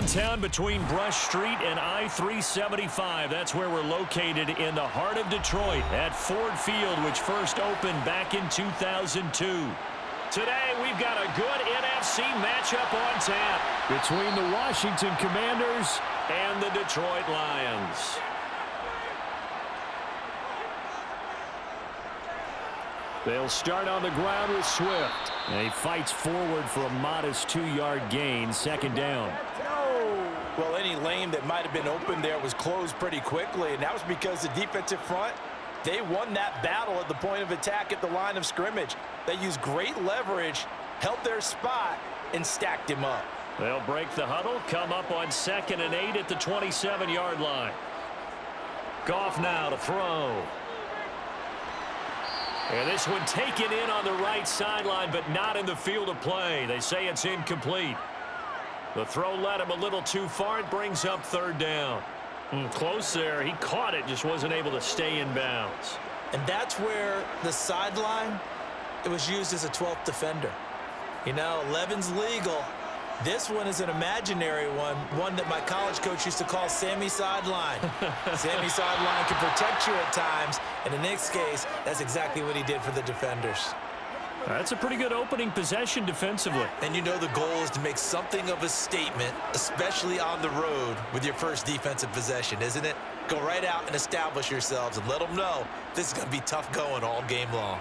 downtown between Brush Street and I-375. That's where we're located in the heart of Detroit at Ford Field, which first opened back in 2002. Today, we've got a good NFC matchup on tap between the Washington Commanders and the Detroit Lions. They'll start on the ground with Swift. And he fights forward for a modest 2-yard gain, second down. Well, any lane that might have been open there was closed pretty quickly, and that was because the defensive front, they won that battle at the point of attack at the line of scrimmage. They used great leverage, held their spot, and stacked him up. They'll break the huddle, come up on 2nd and 8 at the 27-yard line. Goff now to throw. And this one taken in on the right sideline, but not in the field of play. They say it's incomplete. The throw led him a little too far. It brings up 3rd down. Close there. He caught it, just wasn't able to stay in bounds. And that's where the sideline, it was used as a 12th defender. You know, 11's legal. This one is an imaginary one that my college coach used to call Sammy Sideline. Sammy Sideline can protect you at times, and in this case, that's exactly what he did for the defenders. That's a pretty good opening possession defensively. And you know the goal is to make something of a statement, especially on the road with your first defensive possession, isn't it? Go right out and establish yourselves and let them know this is going to be tough going all game long.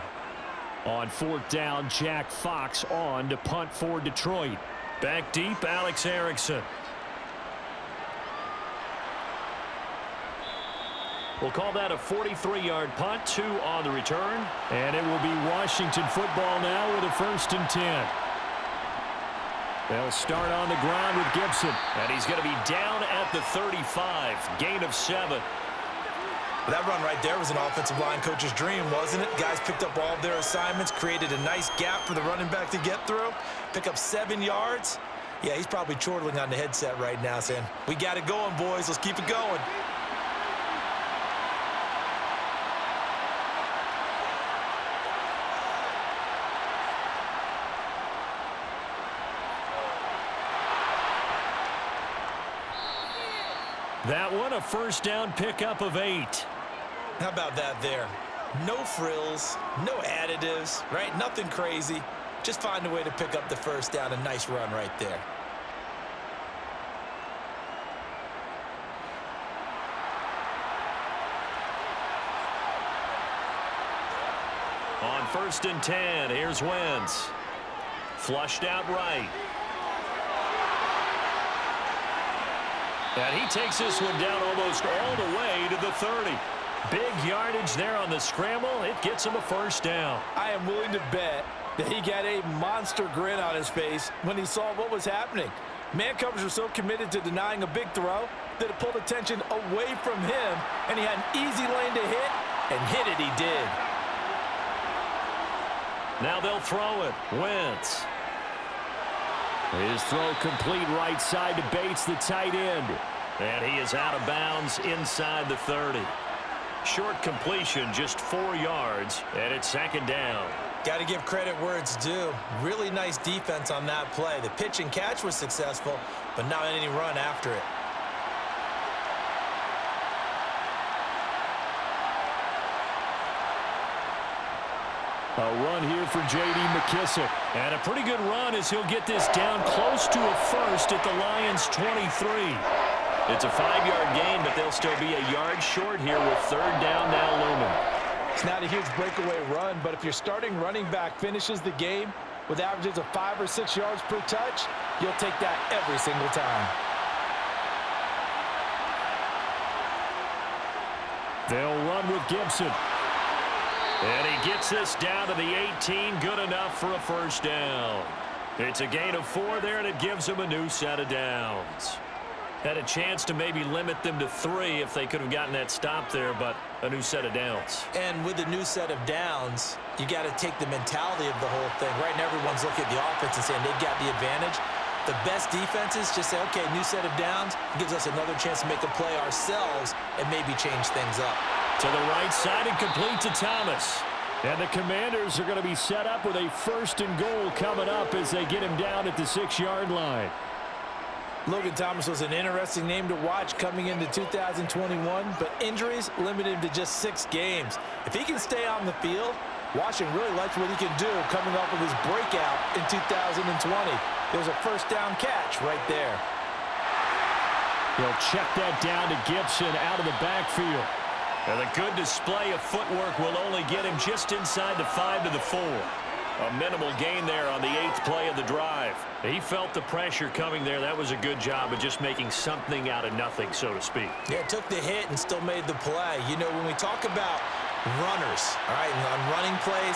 On 4th down, Jack Fox on to punt for Detroit. Back deep, Alex Erickson. We'll call that a 43-yard punt, 2 on the return. And it will be Washington football now with a 1st and 10. They'll start on the ground with Gibson. And he's going to be down at the 35. Gain of 7. That run right there was an offensive line coach's dream, wasn't it? Guys picked up all of their assignments, created a nice gap for the running back to get through, pick up 7 yards. Yeah, he's probably chortling on the headset right now saying, we got it going, boys. Let's keep it going. That one, a 1st down pickup of 8. How about that there? No frills, no additives, right? Nothing crazy. Just find a way to pick up the 1st down. A nice run right there. On 1st and 10, here's Wentz. Flushed out right. And he takes this one down almost all the way to the 30. Big yardage there on the scramble. It gets him a 1st down. I am willing to bet that he got a monster grin on his face when he saw what was happening. Man coverage was so committed to denying a big throw that it pulled attention away from him, and he had an easy lane to hit, and hit it he did. Now they'll throw it. Wentz. His throw complete right side to Bates, the tight end. And he is out of bounds inside the 30. Short completion, just 4 yards, and it's 2nd down. Got to give credit where it's due. Really nice defense on that play. The pitch and catch was successful, but not any run after it. A run here for J.D. McKissick. And a pretty good run as he'll get this down close to a 1st at the Lions' 23. It's a 5-yard gain, but they'll still be a yard short here with 3rd down now looming. It's not a huge breakaway run, but if your starting running back finishes the game with averages of 5 or 6 yards per touch, you'll take that every single time. They'll run with Gibson. And he gets this down to the 18, good enough for a 1st down. It's a gain of 4 there, and it gives him a new set of downs. Had a chance to maybe limit them to 3 if they could have gotten that stop there, but a new set of downs. And with a new set of downs, you got to take the mentality of the whole thing. Right now, everyone's looking at the offense and saying they've got the advantage. The best defenses just say, okay, new set of downs. It gives us another chance to make a play ourselves and maybe change things up. To the right side and complete to Thomas. And the Commanders are going to be set up with a 1st and goal coming up as they get him down at the 6-yard line. Logan Thomas was an interesting name to watch coming into 2021, but injuries limited him to just 6 games. If he can stay on the field, Washington really likes what he can do coming off of his breakout in 2020. There's a first down catch right there. He'll check that down to Gibson out of the backfield. And the good display of footwork will only get him just inside the 5 to the 4. A minimal gain there on the 8th play of the drive. He felt the pressure coming there. That was a good job of just making something out of nothing, so to speak. Yeah, took the hit and still made the play. You know, when we talk about runners, all right, and on running plays,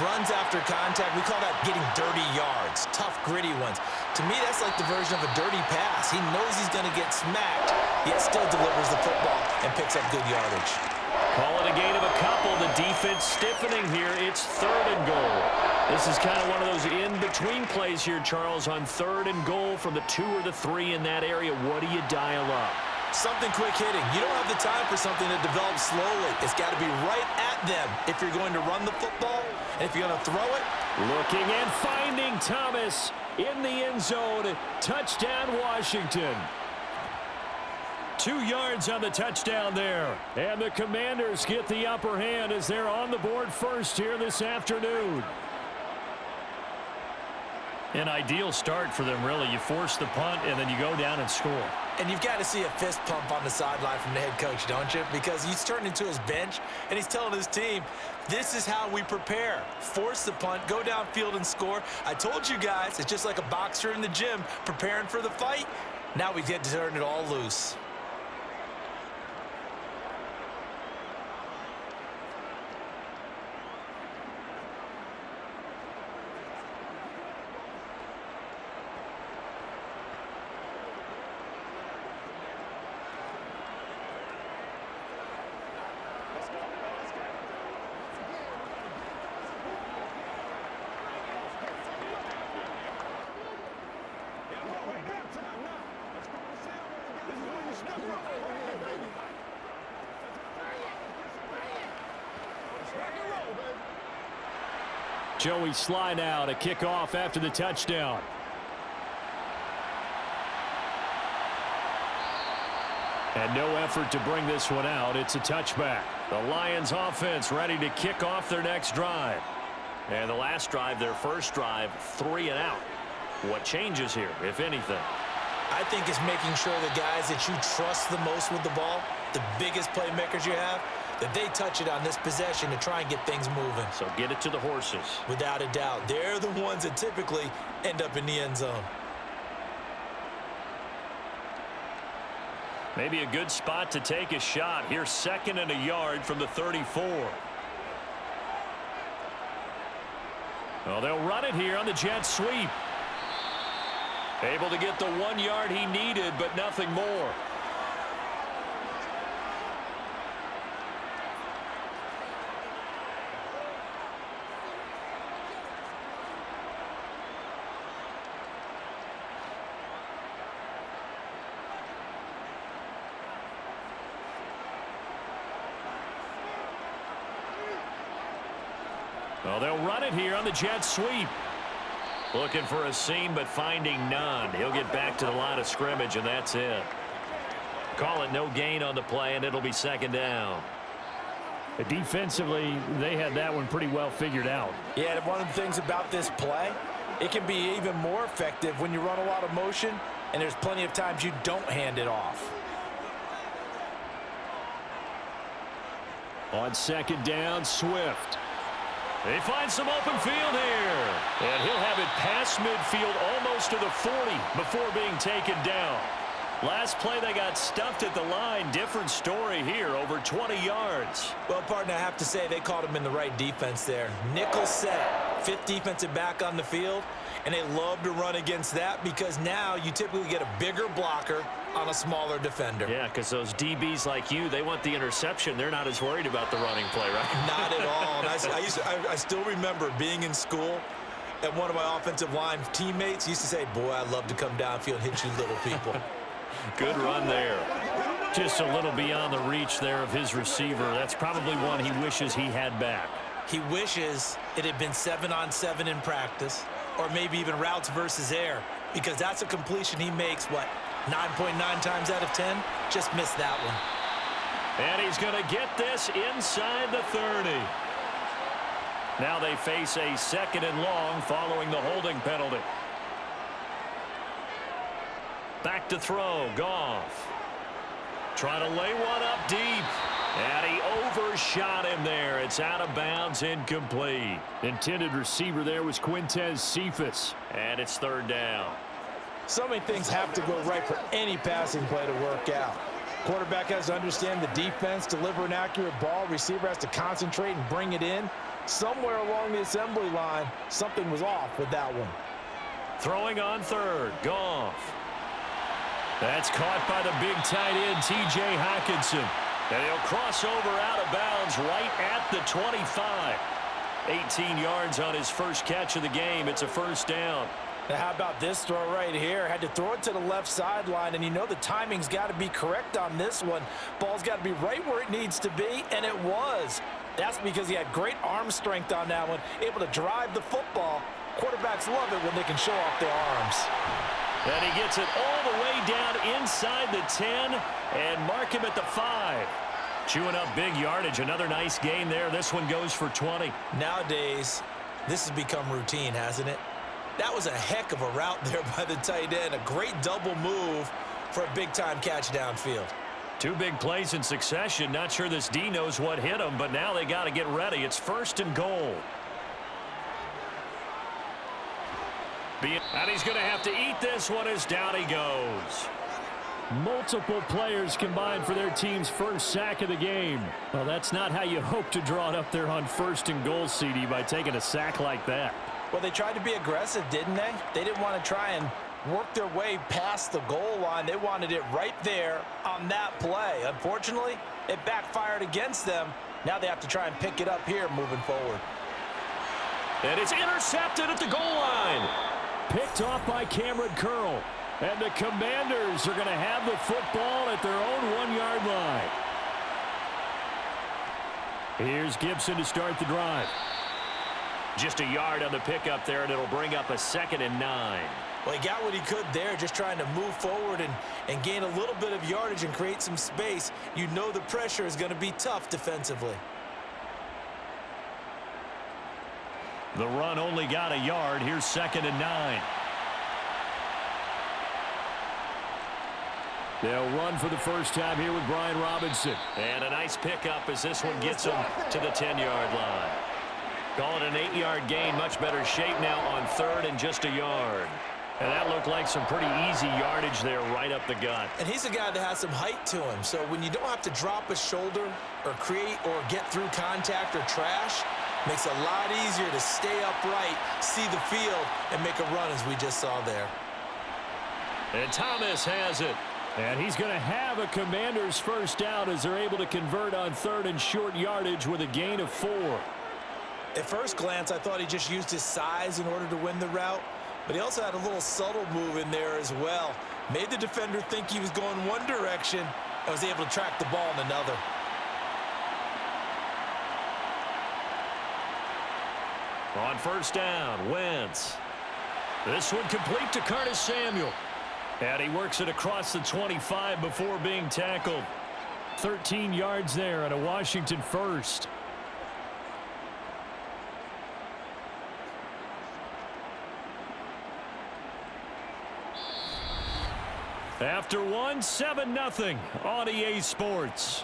runs after contact, we call that getting dirty yards, tough, gritty ones. To me, that's like the version of a dirty pass. He knows he's going to get smacked, yet still delivers the football and picks up good yardage. Call it a gain of a couple. The defense stiffening here. It's 3rd and goal. This is kind of one of those in-between plays here, Charles, on 3rd and goal from the 2 or the 3 in that area. What do you dial up? Something quick hitting. You don't have the time for something that develops slowly. It's got to be right at them if you're going to run the football, and if you're going to throw it. Looking and finding Thomas in the end zone. Touchdown, Washington. 2 yards on the touchdown there. And the Commanders get the upper hand as they're on the board first here this afternoon. An ideal start for them, really. You force the punt, and then you go down and score. And you've got to see a fist pump on the sideline from the head coach, don't you? Because he's turned into his bench, and he's telling his team, this is how we prepare. Force the punt, go downfield and score. I told you guys, it's just like a boxer in the gym preparing for the fight. Now we get to turn it all loose. Joey Sly now to kick off after the touchdown. And no effort to bring this one out. It's a touchback. The Lions offense ready to kick off their next drive. And the last drive, their first drive, 3 and out. What changes here, if anything? I think it's making sure the guys that you trust the most with the ball, the biggest playmakers you have, that they touch it on this possession to try and get things moving. So get it to the horses. Without a doubt. They're the ones that typically end up in the end zone. Maybe a good spot to take a shot. Here's 2nd and a yard from the 34. Well, they'll run it here on the jet sweep. Able to get the 1 yard he needed, but nothing more. Well, they'll run it here on the jet sweep. Looking for a seam, but finding none. He'll get back to the line of scrimmage, and that's it. Call it no gain on the play, and it'll be 2nd down. Defensively, they had that one pretty well figured out. Yeah, one of the things about this play, it can be even more effective when you run a lot of motion, and there's plenty of times you don't hand it off. On 2nd down, Swift. They find some open field here. And he'll have it past midfield almost to the 40 before being taken down. Last play, they got stuffed at the line. Different story here, over 20 yards. Well, partner, I have to say they caught him in the right defense there. Nickel set, 5th defensive back on the field, and they love to run against that because now you typically get a bigger blocker on a smaller defender. Yeah, because those DBs like you, they want the interception. They're not as worried about the running play, right? Not at all. And I still remember being in school, and one of my offensive line teammates used to say, boy, I love to come downfield and hit you little people. Good run there. Just a little beyond the reach there of his receiver. That's probably one he wishes he had back. He wishes it had been 7-on-7 in practice, or maybe even routes versus air. because that's a completion he makes, what, 9.9 times out of 10? Just missed that one. And he's going to get this inside the 30. Now they face a 2nd and long following the holding penalty. Back to throw, Goff. Trying to lay one up deep. And he overshot him there. It's out of bounds, incomplete. Intended receiver there was Quintez Cephas. And it's 3rd down. So many things have to go right for any passing play to work out. Quarterback has to understand the defense, deliver an accurate ball. Receiver has to concentrate and bring it in. Somewhere along the assembly line, something was off with that one. Throwing on 3rd, Goff. That's caught by the big tight end, T.J. Hockenson. And he'll cross over out of bounds right at the 25. 18 yards on his first catch of the game. It's a 1st down. Now, how about this throw right here? Had to throw it to the left sideline, and you know the timing's got to be correct on this one. Ball's got to be right where it needs to be, and it was. That's because he had great arm strength on that one, able to drive the football. Quarterbacks love it when they can show off their arms. And he gets it all the way down inside the 10 and mark him at the 5. Chewing up big yardage. Another nice gain there. This one goes for 20. Nowadays, this has become routine, hasn't it? That was a heck of a route there by the tight end. A great double move for a big-time catch downfield. 2 big plays in succession. Not sure this D knows what hit him, but now they got to get ready. It's 1st and goal. And he's going to have to eat this one as down he goes. Multiple players combined for their team's first sack of the game. Well, that's not how you hope to draw it up there on 1st and goal, CD, by taking a sack like that. Well, they tried to be aggressive, didn't they? They didn't want to try and work their way past the goal line. They wanted it right there on that play. Unfortunately, it backfired against them. Now they have to try and pick it up here moving forward. And it's intercepted at the goal line. Picked off by Cameron Curl. And the Commanders are going to have the football at their own 1-yard line. Here's Gibson to start the drive. Just a yard on the pickup there, and it'll bring up a 2nd and 9. Well, he got what he could there, just trying to move forward and gain a little bit of yardage and create some space. You know the pressure is going to be tough defensively. The run only got a yard. Here's 2nd and 9. They'll run for the first time here with Brian Robinson. And a nice pickup as this one gets them to the 10-yard line. Call it an 8-yard gain. Much better shape now on 3rd and just a yard. And that looked like some pretty easy yardage there right up the gut. And he's a guy that has some height to him. So when you don't have to drop a shoulder or create or get through contact or trash, makes it a lot easier to stay upright, see the field, and make a run as we just saw there. And Thomas has it. And he's going to have a Commander's first down as they're able to convert on 3rd and short yardage with a gain of 4. At first glance, I thought he just used his size in order to win the route, but he also had a little subtle move in there as well. Made the defender think he was going one direction and was able to track the ball in another. On 1st down, Wentz. This one complete to Curtis Samuel. And he works it across the 25 before being tackled. 13 yards there and a Washington first. After one, 7-0 on EA Sports.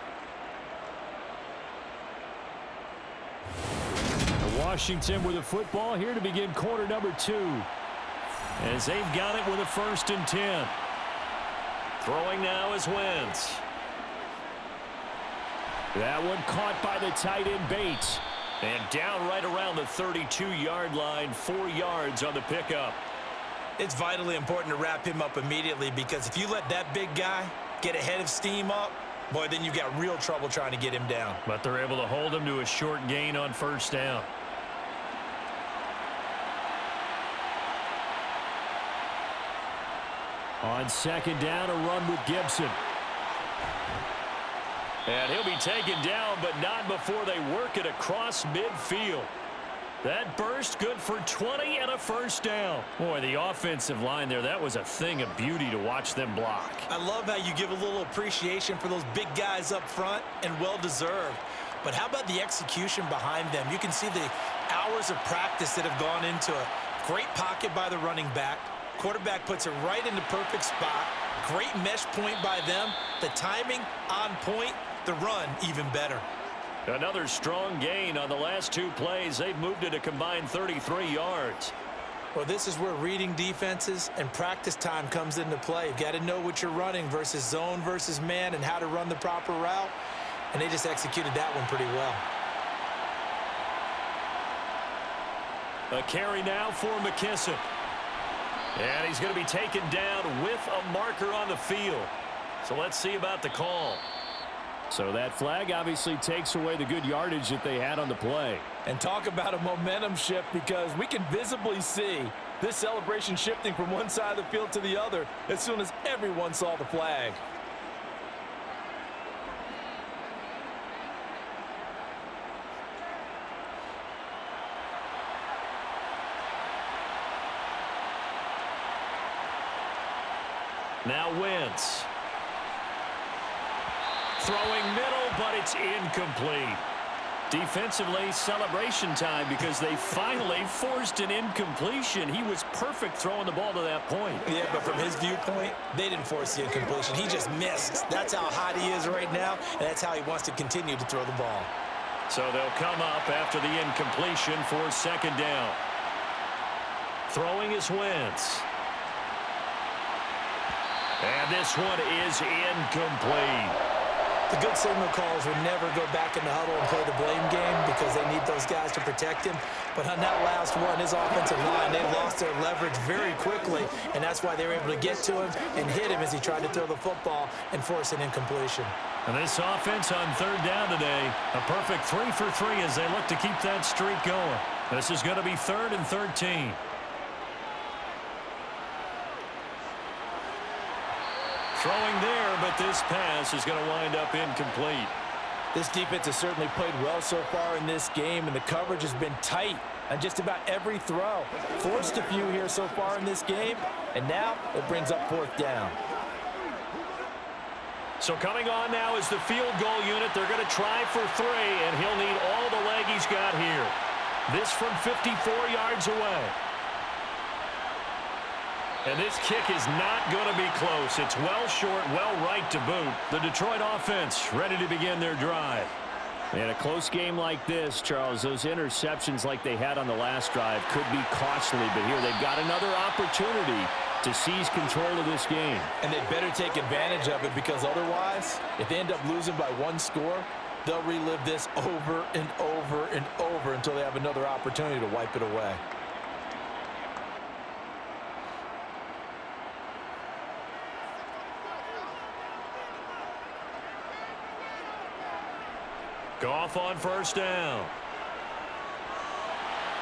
Washington with the football here to begin quarter number 2. As they've got it with a 1st and 10. Throwing now is Wentz. That one caught by the tight end Bates. And down right around the 32-yard line, 4 yards on the pickup. It's vitally important to wrap him up immediately because if you let that big guy get ahead of steam up, boy, then you've got real trouble trying to get him down. But they're able to hold him to a short gain on 1st down. On 2nd down, a run with Gibson. And he'll be taken down, but not before they work it across midfield. That burst good for 20 and a first down. Boy, the offensive line there, that was a thing of beauty to watch them block. I love how you give a little appreciation for those big guys up front, and well-deserved. But how about the execution behind them? You can see the hours of practice that have gone into it. Great pocket by the running back. Quarterback puts it right in the perfect spot. Great mesh point by them. The timing on point. The run even better. Another strong gain on the last 2 plays. They've moved it a combined 33 yards. Well, this is where reading defenses and practice time comes into play. You've got to know what you're running versus zone versus man and how to run the proper route. And they just executed that one pretty well. A carry now for McKissick. And he's going to be taken down with a marker on the field. So let's see about the call. So that flag obviously takes away the good yardage that they had on the play. And talk about a momentum shift, because we can visibly see this celebration shifting from one side of the field to the other as soon as everyone saw the flag. Now Wentz. Throwing middle, but it's incomplete. Defensively, celebration time, because they finally forced an incompletion. He was perfect throwing the ball to that point. Yeah, but from his viewpoint, they didn't force the incompletion. He just missed. That's how hot he is right now, and that's how he wants to continue to throw the ball. So they'll come up after the incompletion for second down. Throwing is Wentz. And this one is incomplete. The good signal calls would never go back in the huddle and play the blame game, because they need those guys to protect him. But on that last one, his offensive line, they lost their leverage very quickly, and that's why they were able to get to him and hit him as he tried to throw the football and force an incompletion. And this offense on third down today, a perfect 3 for 3 as they look to keep that streak going. This is going to be 3rd and 13. Throwing there, but this pass is going to wind up incomplete. This defense has certainly played well so far in this game, and the coverage has been tight on just about every throw. Forced a few here so far in this game, and now it brings up 4th down. So coming on now is the field goal unit. They're going to try for 3, and he'll need all the leg he's got here. This from 54 yards away. And this kick is not going to be close. It's well short, well right to boot. The Detroit offense ready to begin their drive. In a close game like this, Charles, those interceptions like they had on the last drive could be costly. But here they've got another opportunity to seize control of this game. And they better take advantage of it, because otherwise, if they end up losing by 1 score, they'll relive this over and over and over until they have another opportunity to wipe it away. Goff on first down.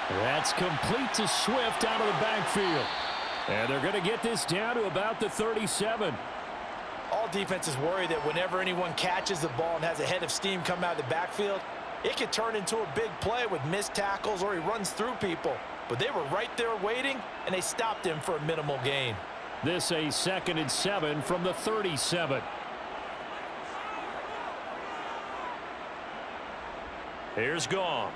That's complete to Swift out of the backfield. And they're going to get this down to about the 37. All defenses worry that whenever anyone catches the ball and has a head of steam come out of the backfield, it could turn into a big play with missed tackles or he runs through people. But they were right there waiting, and they stopped him for a minimal gain. This a 2nd and 7 from the 37. Here's Goff.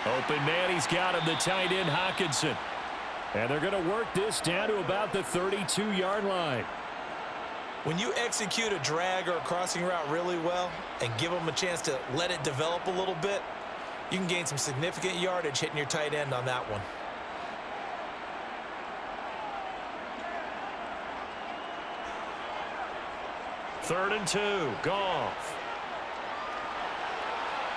Open man, he's got him, the tight end Hockenson. And they're going to work this down to about the 32-yard line. When you execute a drag or a crossing route really well and give them a chance to let it develop a little bit, you can gain some significant yardage hitting your tight end on that one. Third and 2, Goff.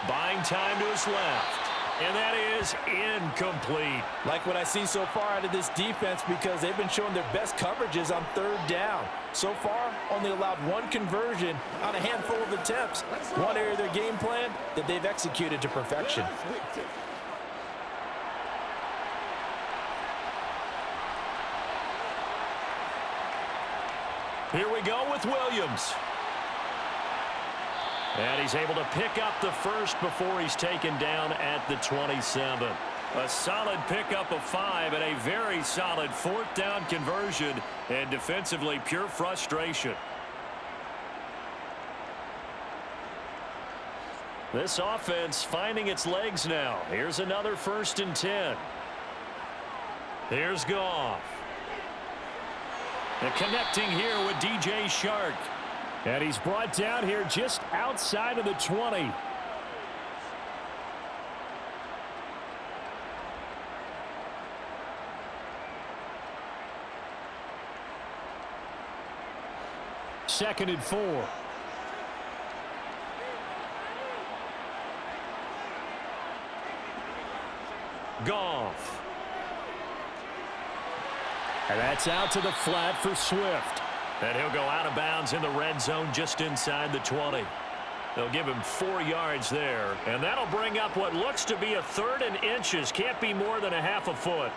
Buying time to his left. And that is incomplete. Like what I see so far out of this defense, because they've been showing their best coverages on third down. So far, only allowed 1 conversion on a handful of attempts. One area of their game plan that they've executed to perfection. Here we go with Williams. And he's able to pick up the first before he's taken down at the 27. A solid pickup of 5 and a very solid fourth down conversion, and defensively pure frustration. This offense finding its legs now. Here's another 1st and 10. Here's Goff. And connecting here with DJ Chark. And he's brought down here just outside of the 20. Second and 4. Goff. And that's out to the flat for Swift. And he'll go out of bounds in the red zone just inside the 20. They'll give him 4 yards there. And that'll bring up what looks to be a 3rd and inches. Can't be more than a half a foot.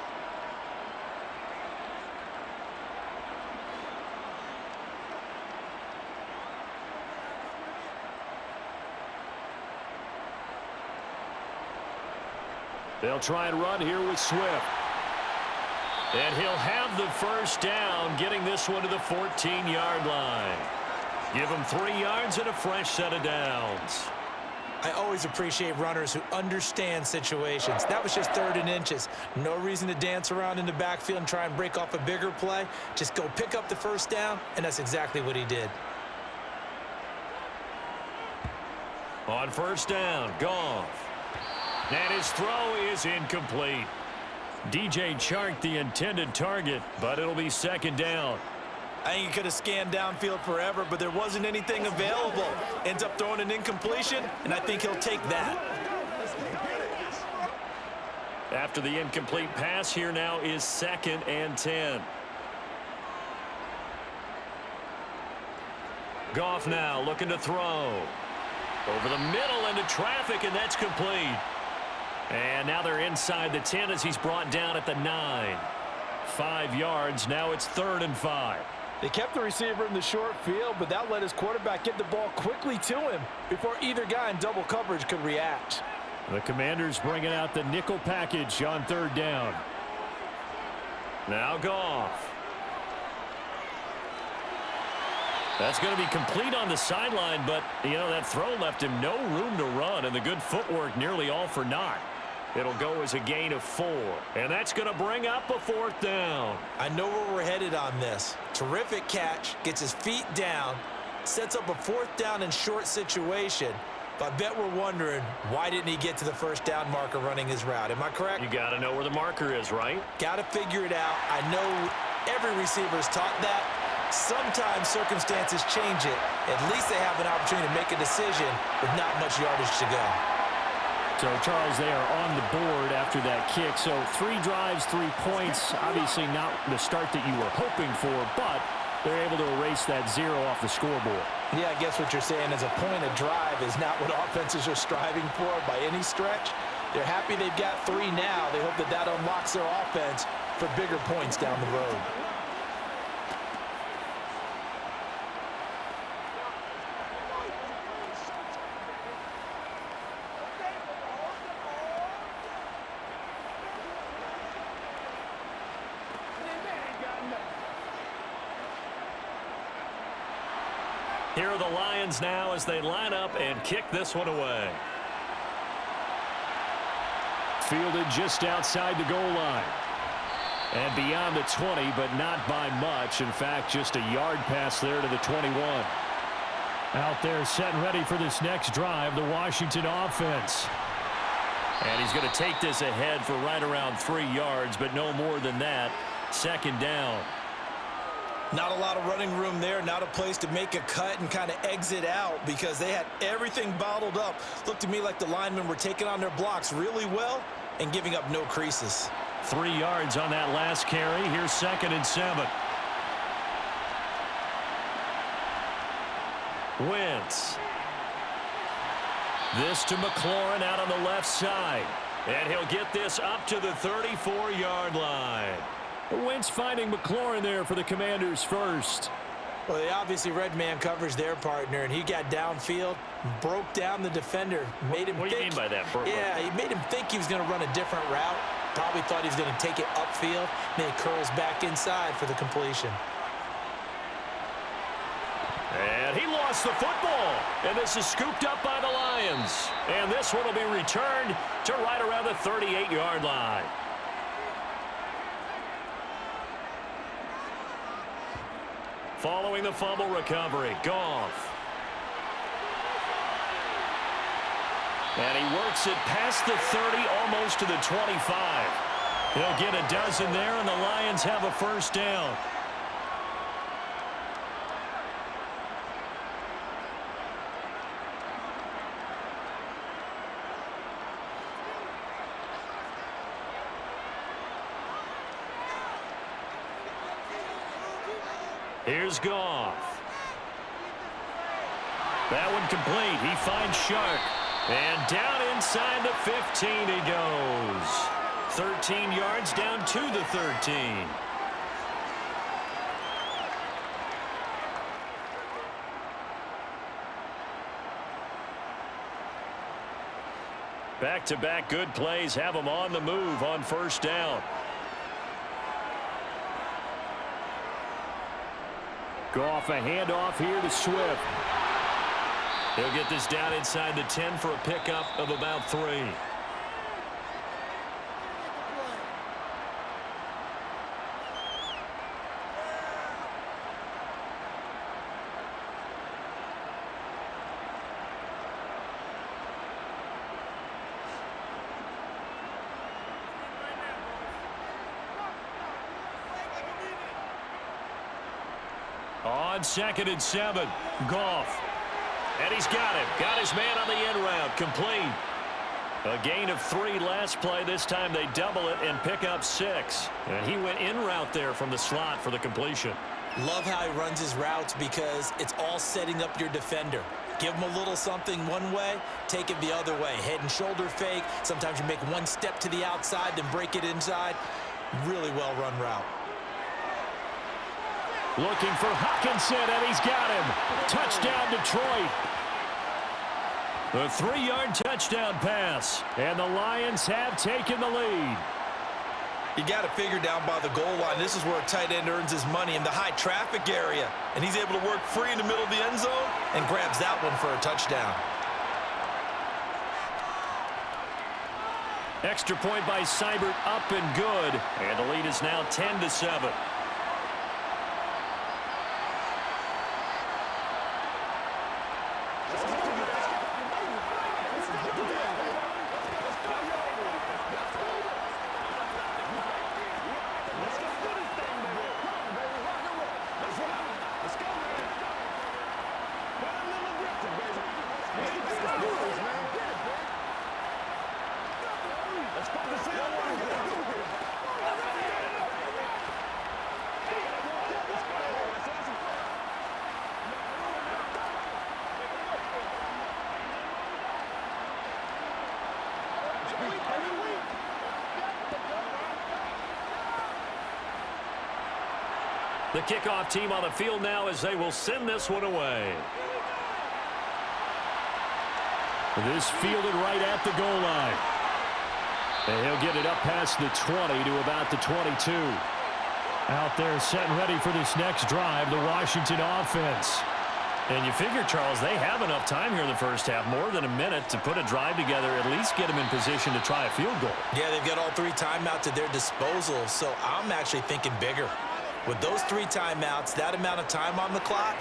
They'll try and run here with Swift. And he'll have the first down, getting this one to the 14-yard line. Give him 3 yards and a fresh set of downs. I always appreciate runners who understand situations. That was just 3rd and inches. No reason to dance around in the backfield and try and break off a bigger play. Just go pick up the first down, and that's exactly what he did. On first down, Goff. And his throw is incomplete. DJ Chark the intended target, but it'll be 2nd down. I think he could have scanned downfield forever, but there wasn't anything available. Ends up throwing an incompletion, and I think he'll take that. After the incomplete pass, here now is 2nd and 10. Goff now looking to throw. Over the middle into traffic, and that's complete. And now they're inside the 10 as he's brought down at the 9. 5 yards. Now it's 3rd and 5. They kept the receiver in the short field, but that let his quarterback get the ball quickly to him before either guy in double coverage could react. The Commanders bringing out the nickel package on 3rd down. Now Goff. That's going to be complete on the sideline, but, you know, that throw left him no room to run, and the good footwork nearly all for naught. It'll go as a gain of 4, and that's going to bring up a 4th down. I know where we're headed on this. Terrific catch, gets his feet down, sets up a 4th down and short situation. But I bet we're wondering, why didn't he get to the first down marker running his route? Am I correct? You got to know where the marker is, right? Got to figure it out. I know every receiver's taught that. Sometimes circumstances change it. At least they have an opportunity to make a decision with not much yardage to go. So, Charles, they are on the board after that kick. So 3 drives, 3 points. Obviously not the start that you were hoping for, but they're able to erase that 0 off the scoreboard. Yeah, I guess what you're saying is a point of drive is not what offenses are striving for by any stretch. They're happy they've got 3 now. They hope that that unlocks their offense for bigger points down the road. Here are the Lions now as they line up and kick this one away. Fielded just outside the goal line. And beyond the 20, but not by much. In fact, just a yard pass there to the 21. Out there set and ready for this next drive, the Washington offense. And he's going to take this ahead for right around 3 yards, but no more than that. 2nd down. Not a lot of running room there, not a place to make a cut and kind of exit out because they had everything bottled up. Looked to me like the linemen were taking on their blocks really well and giving up no creases. 3 yards on that last carry. Here's 2nd and 7. Wentz. This to McLaurin out on the left side. And he'll get this up to the 34-yard line. Wentz finding McLaurin there for the Commanders first. Well, they obviously read man coverage their partner, and he got downfield, broke down the defender, made him What do you mean by that? Yeah, he made him think he was going to run a different route. Probably thought he was going to take it upfield, then he curls back inside for the completion. And he lost the football. And this is scooped up by the Lions. And this one will be returned to right around the 38-yard line. Following the fumble recovery, Goff. And he works it past the 30, almost to the 25. He'll get a dozen there, and the Lions have a first down. Here's Goff. That one complete. He finds Shark. And down inside the 15 he goes. 13 yards down to the 13. Back-to-back good plays have him on the move on first down. Goff, a handoff here to Swift. He'll get this down inside the 10 for a pickup of about 3. On 2nd and 7, Goff. And he's got him. Got his man on the end route. Complete. A gain of 3 last play. This time they double it and pick up 6. And he went in route there from the slot for the completion. Love how he runs his routes because it's all setting up your defender. Give him a little something one way, take it the other way. Head and shoulder fake. Sometimes you make one step to the outside, then break it inside. Really well-run route. Looking for Hockenson, and he's got him. Touchdown, Detroit. The 3-yard touchdown pass, and the Lions have taken the lead. You got to figure down by the goal line. This is where a tight end earns his money in the high traffic area. And he's able to work free in the middle of the end zone and grabs that one for a touchdown. Extra point by Seibert, up and good. And the lead is now 10-7. The kickoff team on the field now as they will send this one away. This fielded right at the goal line. And he'll get it up past the 20 to about the 22. Out there setting ready for this next drive, the Washington offense. And you figure, Charles, they have enough time here in the first half, more than a minute to put a drive together, at least get them in position to try a field goal. Yeah, they've got all 3 timeouts at their disposal, so I'm actually thinking bigger. With those 3 timeouts, that amount of time on the clock,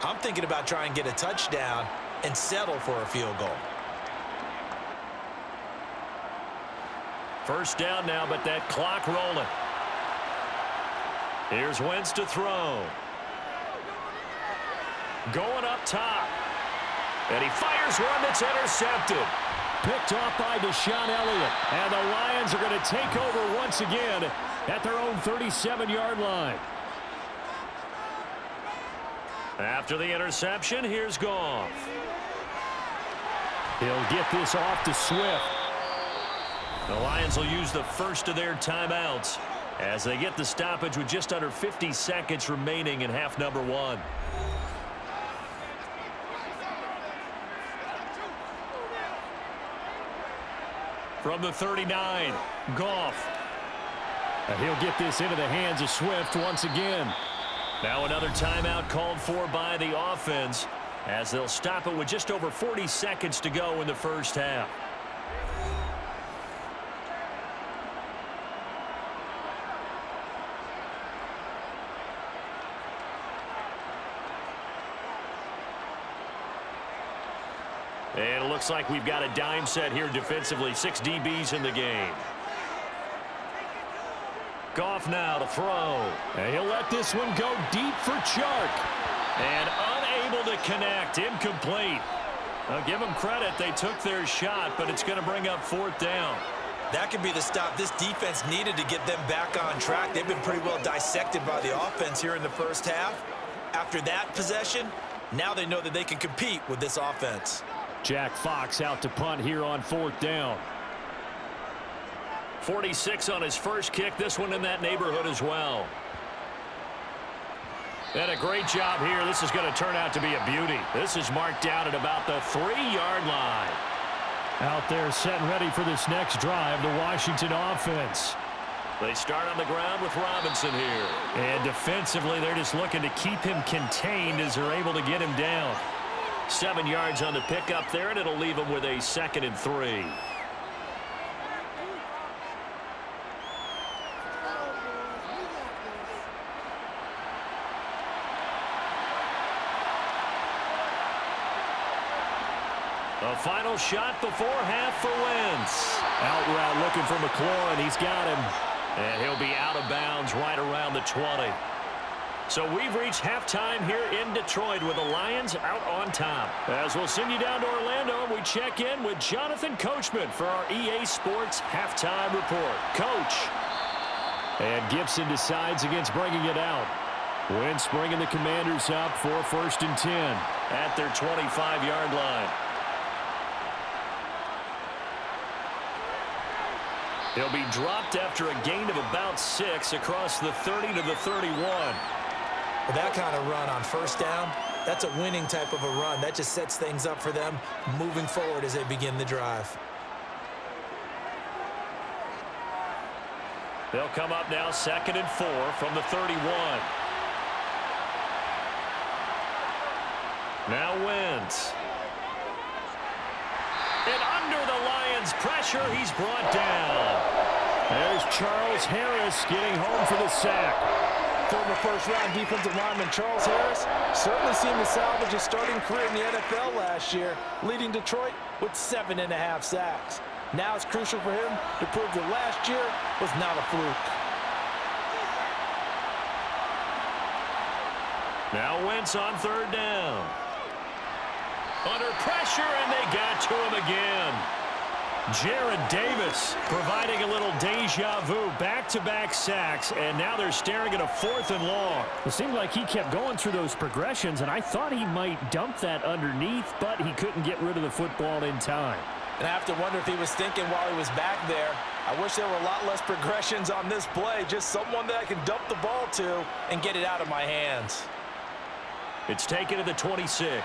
I'm thinking about trying to get a touchdown and settle for a field goal. First down now, but that clock rolling. Here's Wentz to throw. Going up top. And he fires one that's intercepted. Picked off by Deshaun Elliott. And the Lions are going to take over once again at their own 37-yard line. After the interception, here's Goff. He'll get this off to Swift. The Lions will use the first of their timeouts as they get the stoppage with just under 50 seconds remaining in half number one. From the 39, Goff. And he'll get this into the hands of Swift once again. Now another timeout called for by the offense as they'll stop it with just over 40 seconds to go in the first half. And it looks like we've got a dime set here defensively. 6 DBs in the game. Goff now to throw. And he'll let this one go deep for Chark. And unable to connect. Incomplete. I'll give them credit. They took their shot, but it's going to bring up 4th down. That could be the stop this defense needed to get them back on track. They've been pretty well dissected by the offense here in the first half. After that possession, now they know that they can compete with this offense. Jack Fox out to punt here on 4th down. 46 on his first kick. This one in that neighborhood as well. And a great job here. This is going to turn out to be a beauty. This is marked down at about the 3-yard line. Out there set and ready for this next drive, the Washington offense. They start on the ground with Robinson here. And defensively, they're just looking to keep him contained as they're able to get him down. 7 yards on the pickup there, and it'll leave him with a 2nd and 3. A final shot before half for Wentz. Out route looking for McLaurin. He's got him. And he'll be out of bounds right around the 20. So we've reached halftime here in Detroit with the Lions out on top. As we'll send you down to Orlando, we check in with Jonathan Coachman for our EA Sports Halftime Report. Coach. And Gibson decides against bringing it out. Wentz bringing the Commanders up for 1st and 10. At their 25-yard line. He'll be dropped after a gain of about 6 across the 30 to the 31. Well, that kind of run on 1st down, that's a winning type of a run. That just sets things up for them moving forward as they begin the drive. They'll come up now 2nd and 4 from the 31. Now Wentz. And under the Lions' pressure, he's brought down. There's Charles Harris getting home for the sack. Former first-round defensive lineman Charles Harris certainly seemed to salvage his starting career in the NFL last year, leading Detroit with 7.5 sacks. Now it's crucial for him to prove that last year was not a fluke. Now Wentz on 3rd down. Under pressure, and they got to him again. Jared Davis providing a little deja vu, back-to-back sacks, and now they're staring at a 4th and long. It seemed like he kept going through those progressions, and I thought he might dump that underneath, but he couldn't get rid of the football in time. And I have to wonder if he was thinking while he was back there, I wish there were a lot less progressions on this play, just someone that I can dump the ball to and get it out of my hands. It's taken to the 26.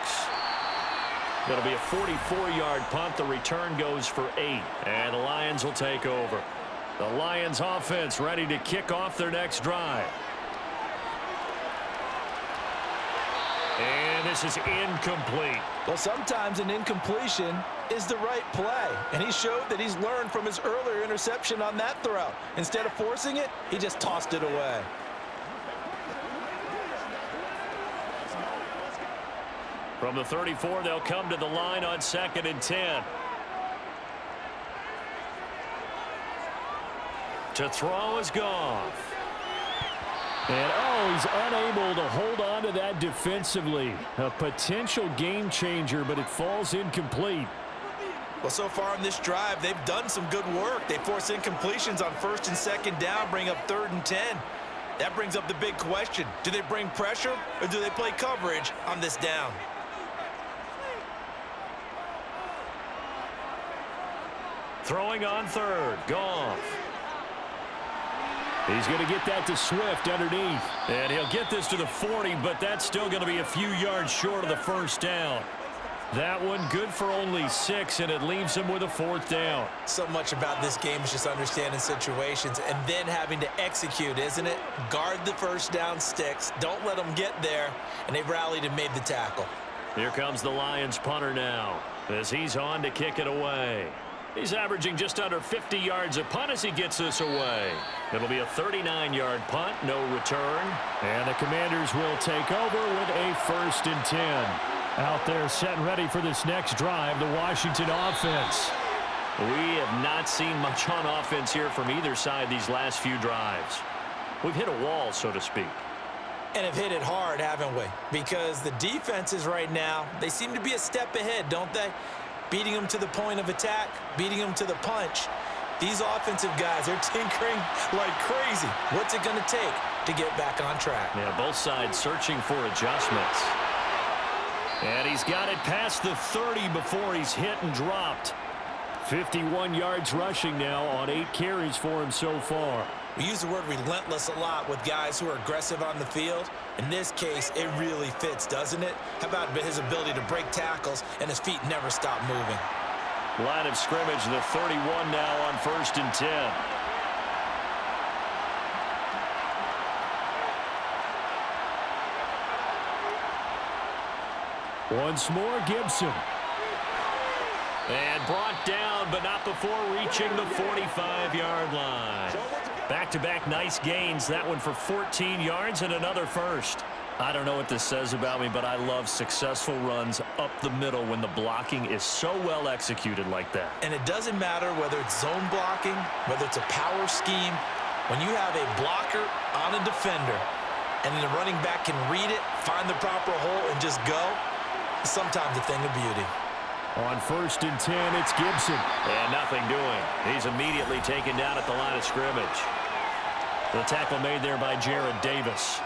That'll be a 44-yard punt. The return goes for 8. And the Lions will take over. The Lions offense ready to kick off their next drive. And this is incomplete. Well, sometimes an incompletion is the right play. And he showed that he's learned from his earlier interception on that throw. Instead of forcing it, he just tossed it away. From the 34, they'll come to the line on 2nd and 10. To throw is Goff. And, he's unable to hold on to that defensively. A potential game changer, but it falls incomplete. Well, so far on this drive, they've done some good work. They force incompletions on 1st and 2nd down, bring up 3rd and 10. That brings up the big question. Do they bring pressure, or do they play coverage on this down? Throwing on 3rd, Goff. He's going to get that to Swift underneath. And he'll get this to the 40, but that's still going to be a few yards short of the first down. That one good for only 6, and it leaves him with a 4th down. So much about this game is just understanding situations and then having to execute, isn't it? Guard the first down sticks. Don't let them get there. And they rallied and made the tackle. Here comes the Lions punter now as he's on to kick it away. He's averaging just under 50 yards a punt as he gets this away. It'll be a 39-yard punt, no return. And the Commanders will take over with a 1st and 10. Out there set and ready for this next drive, the Washington offense. We have not seen much on offense here from either side these last few drives. We've hit a wall, so to speak. And have hit it hard, haven't we? Because the defenses right now, they seem to be a step ahead, don't they? Beating them to the point of attack, beating them to the punch. These offensive guys, they're tinkering like crazy. What's it going to take to get back on track? Yeah, both sides searching for adjustments. And he's got it past the 30 before he's hit and dropped. 51 yards rushing now on 8 carries for him so far. We use the word relentless a lot with guys who are aggressive on the field. In this case, it really fits, doesn't it? How about his ability to break tackles and his feet never stop moving? Line of scrimmage, the 31 now on 1st and 10. Once more, Gibson. And brought down, but not before reaching the 45-yard line. Back-to-back nice gains. That one for 14 yards and another first. I don't know what this says about me, but I love successful runs up the middle when the blocking is so well executed like that. And it doesn't matter whether it's zone blocking, whether it's a power scheme. When you have a blocker on a defender and then the running back can read it, find the proper hole, and just go, it's sometimes a thing of beauty. On 1st and 10, it's Gibson. And nothing doing. He's immediately taken down at the line of scrimmage. The tackle made there by Jared Davis.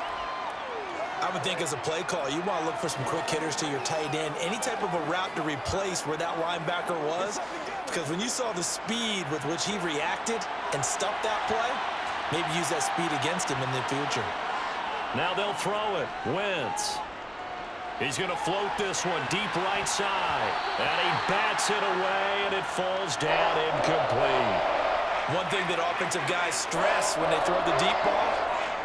I would think as a play call, you want to look for some quick hitters to your tight end, any type of a route to replace where that linebacker was, because when you saw the speed with which he reacted and stuffed that play, maybe use that speed against him in the future. Now they'll throw it. Wentz. He's going to float this one deep right side. And he bats it away, and it falls down incomplete. One thing that offensive guys stress when they throw the deep ball,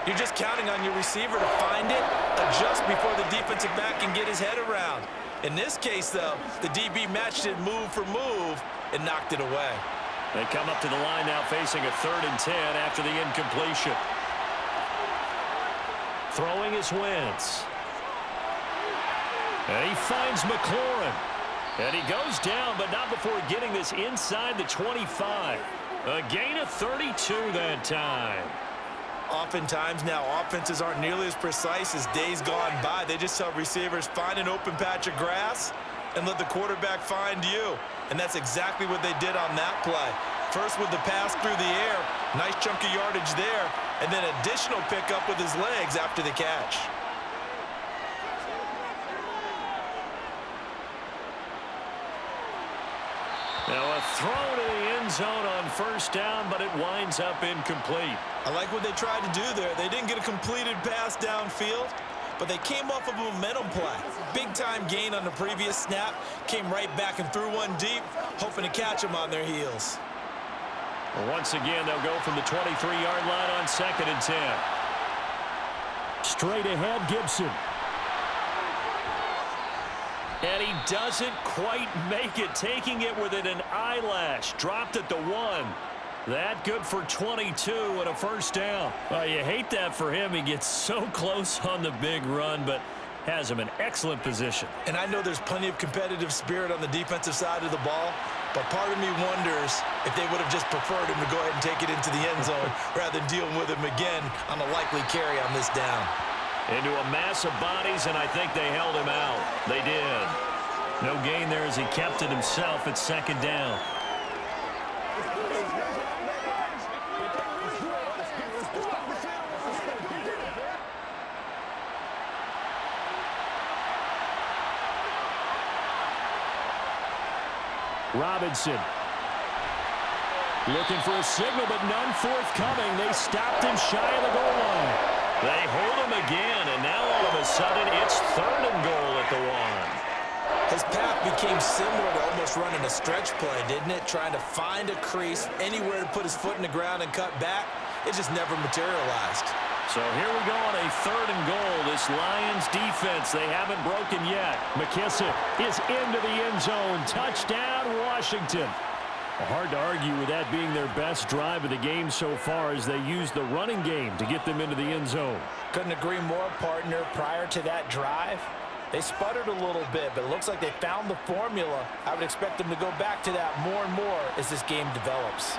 you're just counting on your receiver to find it, adjust before the defensive back can get his head around. In this case, though, the DB matched it move for move and knocked it away. They come up to the line now facing a 3rd and 10 after the incompletion. Throwing is Wentz. And he finds McLaurin. And he goes down, but not before getting this inside the 25. A gain of 32 that time. Oftentimes now, offenses aren't nearly as precise as days gone by. They just tell receivers, find an open patch of grass and let the quarterback find you. And that's exactly what they did on that play. First with the pass through the air, nice chunk of yardage there, and then additional pickup with his legs after the catch. Now a throw to the end zone on 1st down, but it winds up incomplete. I like what they tried to do there. They didn't get a completed pass downfield, but they came off of a momentum play. Big-time gain on the previous snap, came right back and threw one deep, hoping to catch them on their heels. Once again, they'll go from the 23-yard line on 2nd and 10. Straight ahead, Gibson. And he doesn't quite make it, taking it within an eyelash. Dropped at the 1. That good for 22 and a 1st down. Well, you hate that for him. He gets so close on the big run, but has him in excellent position. And I know there's plenty of competitive spirit on the defensive side of the ball, but part of me wonders if they would have just preferred him to go ahead and take it into the end zone rather than dealing with him again on a likely carry on this down. Into a mass of bodies, and I think they held him out. They did. No gain there as he kept it himself at 2nd down. Robinson. Looking for a signal, but none forthcoming. They stopped him shy of the goal line. They hold him again, and now all of a sudden it's 3rd and goal at the 1. His path became similar to almost running a stretch play, didn't it? Trying to find a crease, anywhere to put his foot in the ground and cut back. It just never materialized. So here we go on a 3rd and goal. This Lions defense, they haven't broken yet. McKissick is into the end zone. Touchdown, Washington. Well, hard to argue with that being their best drive of the game so far as they use the running game to get them into the end zone. Couldn't agree more, partner. Prior to that drive, they sputtered a little bit, but it looks like they found the formula. I would expect them to go back to that more and more as this game develops.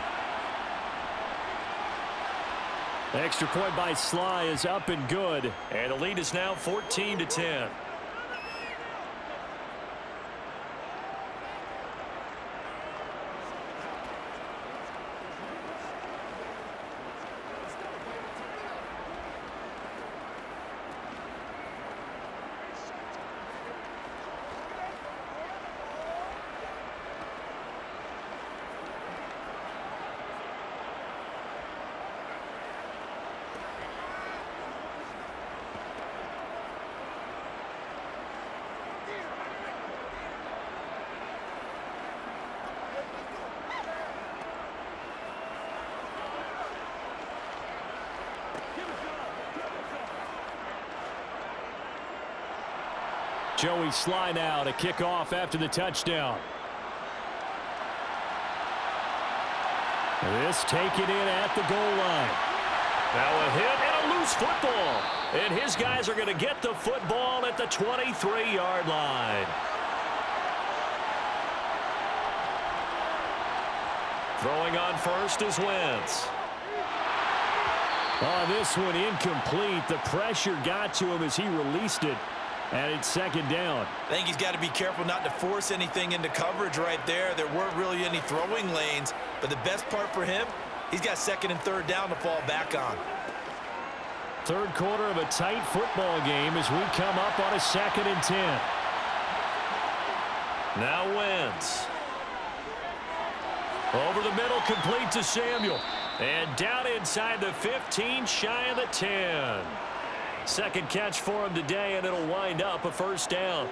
The extra point by Sly is up and good. And the lead is now 14-10. Joey Sly now to kick off after the touchdown. This taken in at the goal line. Now a hit and a loose football. And his guys are going to get the football at the 23-yard line. Throwing on first is Wentz. On this one, incomplete. The pressure got to him as he released it. And it's 2nd down. I think he's got to be careful not to force anything into coverage right there. There weren't really any throwing lanes, but the best part for him, he's got 2nd and 3rd down to fall back on. 3rd quarter of a tight football game as we come up on a 2nd and 10. Now Wentz. Over the middle, complete to Samuel. And down inside the 15, shy of the 10. 2nd catch for him today, and it'll wind up a 1st down.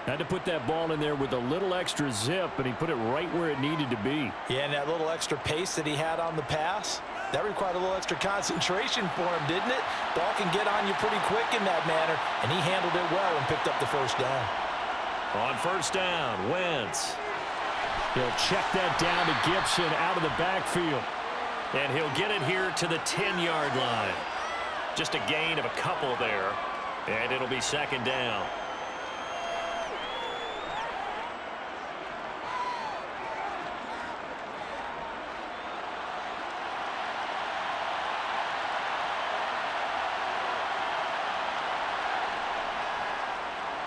Had to put that ball in there with a little extra zip, and he put it right where it needed to be. Yeah, and that little extra pace that he had on the pass, that required a little extra concentration for him, didn't it? Ball can get on you pretty quick in that manner, and he handled it well and picked up the 1st down. On 1st down, Wentz. He'll check that down to Gibson out of the backfield. And he'll get it here to the 10-yard line. Just a gain of a couple there, and it'll be 2nd down.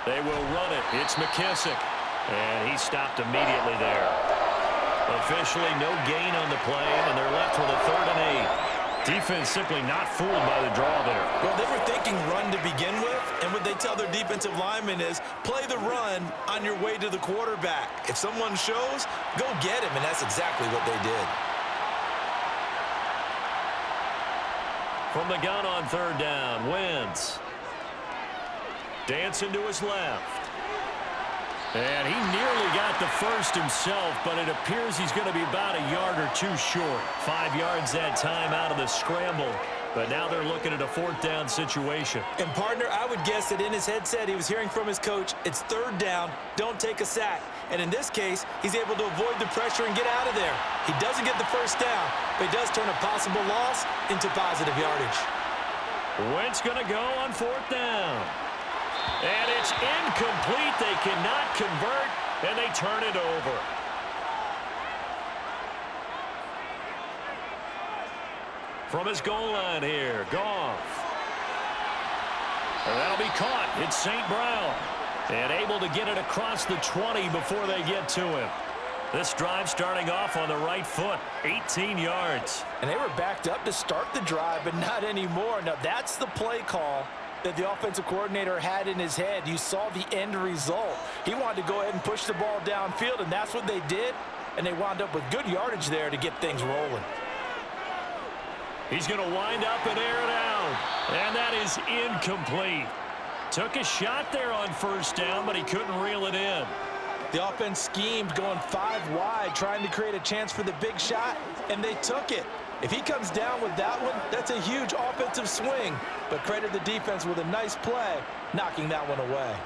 They will run it. It's McKissick, and he stopped immediately there. Officially no gain on the play, and they're left with a 3rd and 8. Defense simply not fooled by the draw there. Well, they were thinking run to begin with, and what they tell their defensive linemen is play the run on your way to the quarterback. If someone shows, go get him, and that's exactly what they did. From the gun on 3rd down, Wentz. Dancing to his left. And he nearly got the 1st himself, but it appears he's going to be about a yard or 2 short. 5 yards that time out of the scramble, but now they're looking at a 4th down situation. And, partner, I would guess that in his headset he was hearing from his coach, it's 3rd down, don't take a sack. And in this case, he's able to avoid the pressure and get out of there. He doesn't get the 1st down, but he does turn a possible loss into positive yardage. Wentz going to go on 4th down. And it's incomplete. They cannot convert, and they turn it over. From his goal line here, Goff. And that'll be caught. It's St. Brown. And able to get it across the 20 before they get to him. This drive starting off on the right foot, 18 yards. And they were backed up to start the drive, but not anymore. Now, that's the play call that the offensive coordinator had in his head. You saw the end result. He wanted to go ahead and push the ball downfield, and that's what they did. and they wound up with good yardage there to get things rolling. He's going to wind up and air it out. And that is incomplete. Took a shot there on first down, but he couldn't reel it in. The offense schemed going 5 wide, trying to create a chance for the big shot, and they took it. If he comes down with that one, that's a huge offensive swing. But credit the defense with a nice play, knocking that one away.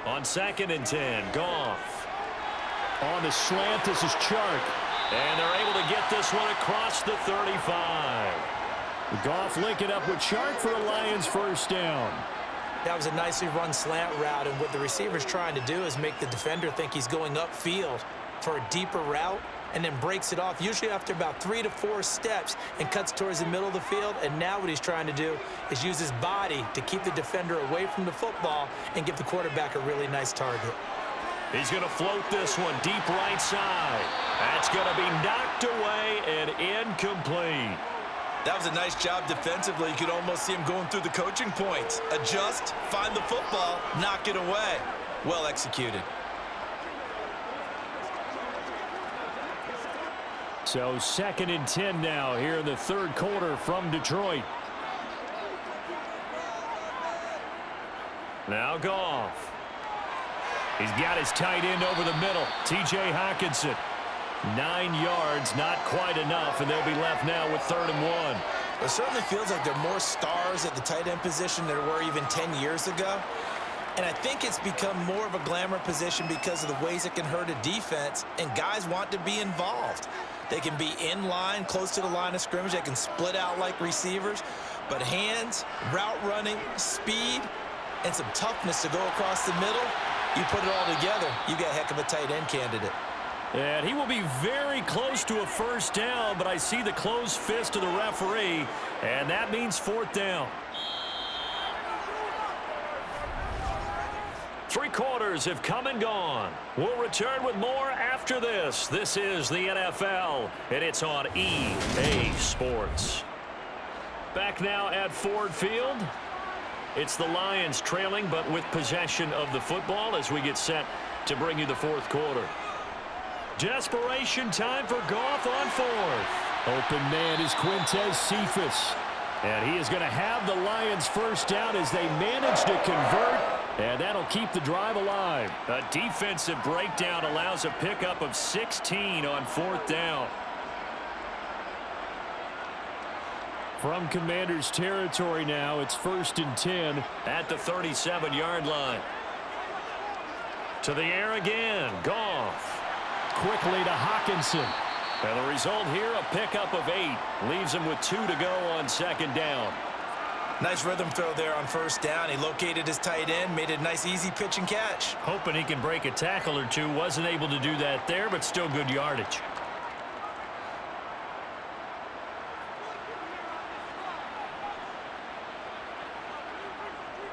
On 2nd and 10, Goff. On the slant, this is Chark. And they're able to get this one across the 35. Goff linking up with Chark for the Lions' first down. That was a nicely run slant route, and what the receiver's trying to do is make the defender think he's going upfield for a deeper route and then breaks it off, usually after about 3 to 4 steps, and cuts towards the middle of the field. And now what he's trying to do is use his body to keep the defender away from the football and give the quarterback a really nice target. He's going to float this one deep right side. That's going to be knocked away and incomplete. That was a nice job defensively. You could almost see him going through the coaching points. Adjust, find the football, knock it away. Well executed. So 2nd and 10 now here in the 3rd quarter from Detroit. Now Goff. He's got his tight end over the middle, T.J. Hockenson. 9 yards, not quite enough, and they'll be left now with 3rd and 1. It certainly feels like there are more stars at the tight end position than there were even 10 years ago. And I think it's become more of a glamour position because of the ways it can hurt a defense, and guys want to be involved. They can be in line, close to the line of scrimmage. They can split out like receivers. But hands, route running, speed, and some toughness to go across the middle, you put it all together, you got a heck of a tight end candidate. And he will be very close to a first down, but I see the closed fist of the referee, and that means 4th down. 3 quarters have come and gone. We'll return with more after this. This is the NFL, and it's on EA Sports. Back now at Ford Field. It's the Lions trailing, but with possession of the football as we get set to bring you the 4th quarter. Desperation time for Goff on 4th. Open man is Quintez Cephas. And he is going to have the Lions first down as they manage to convert. And that'll keep the drive alive. A defensive breakdown allows a pickup of 16 on 4th down. From Commander's territory now, it's 1st and 10. At the 37-yard line. To the air again, Goff. Quickly to Hockenson. And the result here, a pickup of 8. Leaves him with 2 to go on 2nd down. Nice rhythm throw there on 1st down. He located his tight end, made a nice easy pitch and catch. Hoping he can break a tackle or two. Wasn't able to do that there, but still good yardage.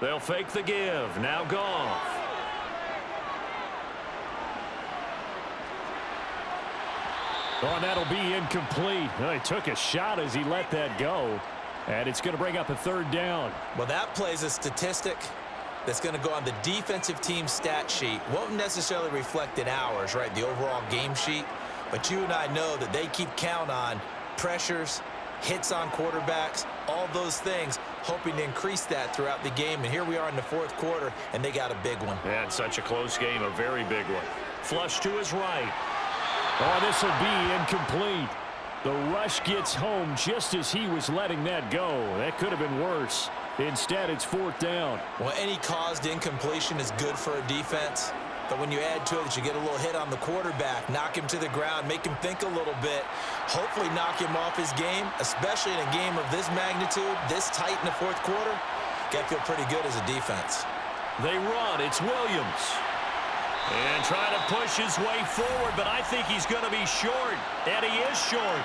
They'll fake the give. Now Goff. Oh, and that'll be incomplete. Well, he took a shot as he let that go. And it's going to bring up a 3rd down. Well, that plays a statistic that's going to go on the defensive team stat sheet. Won't necessarily reflect in ours, right, the overall game sheet. But you and I know that they keep count on pressures, hits on quarterbacks, all those things, hoping to increase that throughout the game. And here we are in the 4th quarter, and they got a big one. And such a close game, a very big one. Flush to his right. Oh, this will be incomplete. The rush gets home just as he was letting that go. That could have been worse. Instead, it's 4th down. Well, any caused incompletion is good for a defense. But when you add to it that you get a little hit on the quarterback, knock him to the ground, make him think a little bit, hopefully knock him off his game, especially in a game of this magnitude, this tight in the 4th quarter, got to feel pretty good as a defense. They run. It's Williams. And trying to push his way forward, but I think he's going to be short. And he is short.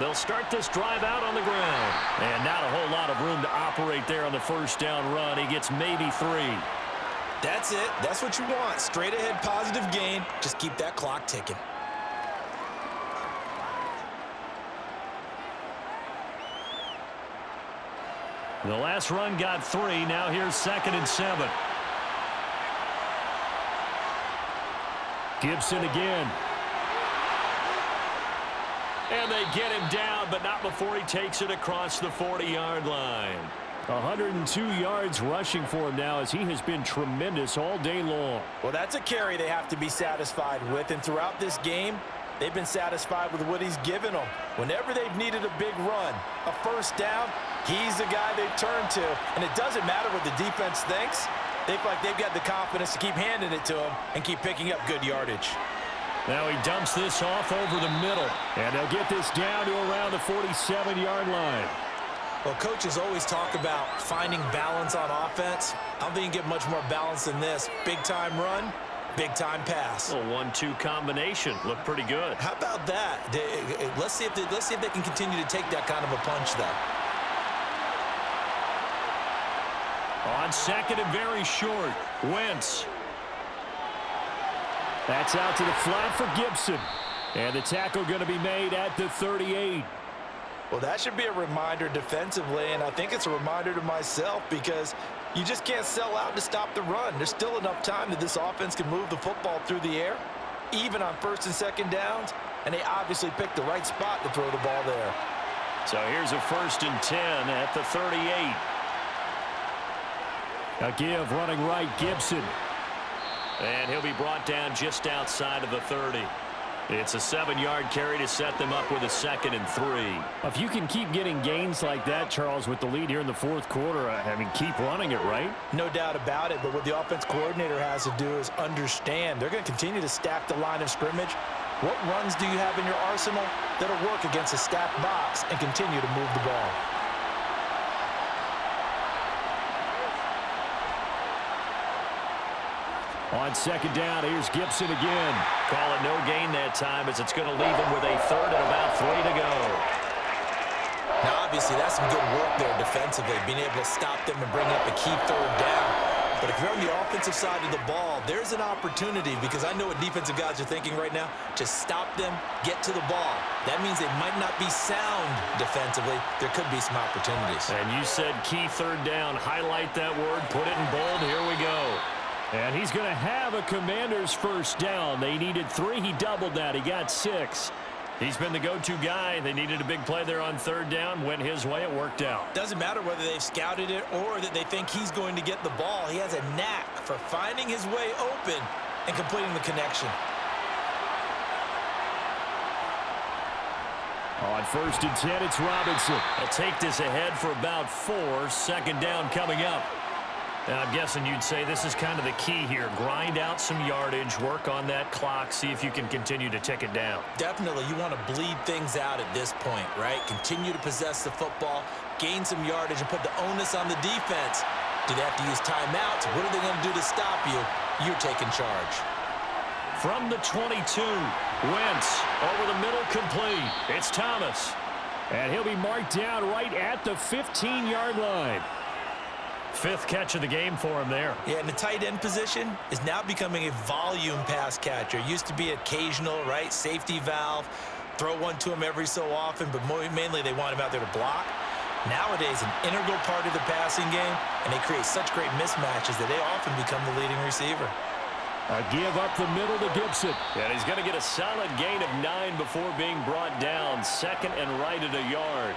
They'll start this drive out on the ground. And not a whole lot of room to operate there on the 1st down run. He gets maybe 3. That's it. That's what you want. Straight ahead positive gain. Just keep that clock ticking. The last run got 3. Now here's 2nd and 7. Gibson again. And they get him down, but not before he takes it across the 40-yard line. 102 yards rushing for him now as he has been tremendous all day long. Well, that's a carry they have to be satisfied with, and throughout this game, they've been satisfied with what he's given them. Whenever they've needed a big run, a first down, he's the guy they've turned to. And it doesn't matter what the defense thinks. They feel like they've got the confidence to keep handing it to him and keep picking up good yardage. Now he dumps this off over the middle. And they'll get this down to around the 47-yard line. Well, coaches always talk about finding balance on offense. I don't think you get much more balance than this. Big-time run, big-time pass. A 1-2 combination. Looked pretty good. How about that? Let's see if they can continue to take that kind of a punch, though. On 2nd and very short, Wentz. That's out to the flat for Gibson. And the tackle going to be made at the 38. Well, that should be a reminder defensively, and I think it's a reminder to myself because you just can't sell out to stop the run. There's still enough time that this offense can move the football through the air, even on 1st and 2nd downs, and they obviously picked the right spot to throw the ball there. So here's a 1st and 10 at the 38. A give running right, Gibson. And he'll be brought down just outside of the 30. It's a 7-yard carry to set them up with a 2nd and 3. If you can keep getting gains like that, Charles, with the lead here in the 4th quarter, I mean, keep running it, right? No doubt about it, but what the offense coordinator has to do is understand they're going to continue to stack the line of scrimmage. What runs do you have in your arsenal that'll work against a stacked box and continue to move the ball? On 2nd down, here's Gibson again. Call it no gain that time as it's going to leave him with a 3rd and about 3 to go. Now, obviously, that's some good work there defensively, being able to stop them and bring up a key 3rd down. But if you're on the offensive side of the ball, there's an opportunity because I know what defensive guys are thinking right now. Just stop them, get to the ball. That means they might not be sound defensively. There could be some opportunities. And you said key 3rd down. Highlight that word. Put it in bold. Here we go. And he's going to have a Commanders 1st down. They needed 3. He doubled that. He got 6. He's been the go-to guy. They needed a big play there on 3rd down. Went his way. It worked out. Doesn't matter whether they've scouted it or that they think he's going to get the ball. He has a knack for finding his way open and completing the connection. On 1st and 10, it's Robinson. They'll take this ahead for about 4. 2nd down coming up. And I'm guessing you'd say this is kind of the key here. Grind out some yardage, work on that clock, see if you can continue to tick it down. Definitely, you want to bleed things out at this point, right? Continue to possess the football, gain some yardage, and put the onus on the defense. Do they have to use timeouts? What are they going to do to stop you? You're taking charge. From the 22, Wentz over the middle complete. It's Thomas. And he'll be marked down right at the 15-yard line. 5th catch of the game for him there. Yeah, and the tight end position is now becoming a volume pass catcher. Used to be occasional, right? Safety valve. Throw one to him every so often, but mainly they want him out there to block. Nowadays, an integral part of the passing game, and they create such great mismatches that they often become the leading receiver. A give up the middle to Gibson. And he's going to get a solid gain of 9 before being brought down. 2nd and right at a yard.